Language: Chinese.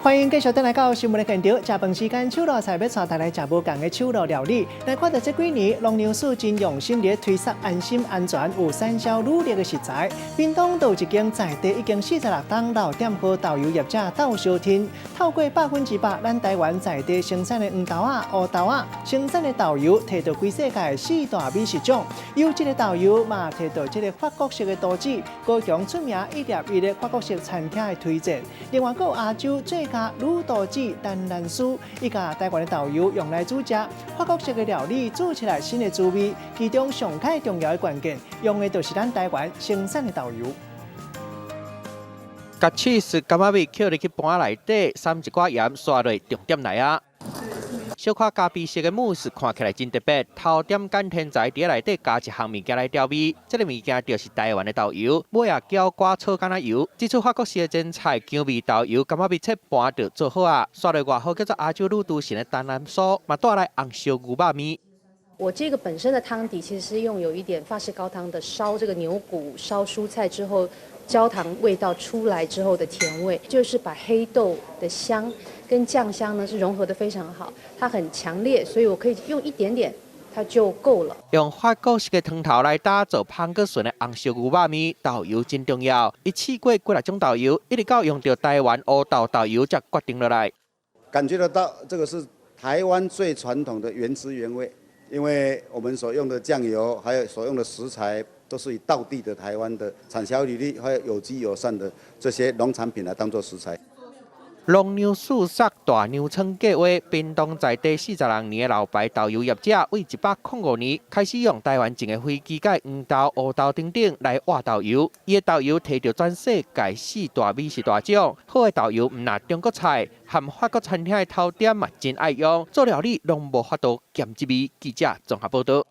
欢迎继续登来到新闻的现场。食饭时间，手路菜要带大家食无同的手路料理。来看到这几年，农粮署真用心地推出安心、安全、有产销履历的食材。屏东有一间在地已经46档老店铺导游业者斗相挺，透过100%咱台湾在地生产的黄豆仔、乌豆仔生产的豆油，摕到全世界4大美食奖。优质的豆油嘛，摕到这个法国式的刀子，高雄出名1.1的法国式餐厅的推荐。另外，还有亚洲最加卤豆子、丹兰酥，伊甲台湾的豆油用来煮食，法国式的料理煮起来新的滋味。其中上较重要的关键，用的就是咱台湾生产的豆油。甲 cheese 柑仔米捡入去盘内底，撒一寡盐，刷落重点来啊！小可咖啡色的慕斯看起来真特别，头点拣天才伫内底加一项物件来调味，这个物件就是台湾的豆油，尾啊搅寡炒橄榄油。这出法国式的前菜姜味豆油柑仔米切盘就做好啊，刷落外号叫做亚洲女都城的丹兰酥，嘛带来红烧牛肉面。我这个本身的汤底其实是用有一点法式高汤的烧这个牛骨、烧蔬菜之后，焦糖味道出来之后的甜味，就是把黑豆的香跟酱香呢是融合的非常好，它很强烈，所以我可以用一点点。它就够了。用法国式的汤头来打造香葛顺的红烧牛肉面，豆油真重要。一试过几6种豆油，一直到用到台湾乌豆豆油才决定落来。感觉得到，这个是台湾最传统的原汁原味，因为我们所用的酱油，还有所用的食材，都是以道地的台湾的产销履历，还有有机友善的这些农产品来当做食材。农粮署设大牛村计划，屏东在地42年的老牌豆油业者，为105年开始用台湾种的非机界黄豆、乌豆等等来挖豆油。伊的豆油摕到全世界4大美食大奖。好的豆油唔拿中国菜，含法国餐厅的头点嘛真爱用，做料理拢无法度减一味。记者综合报道。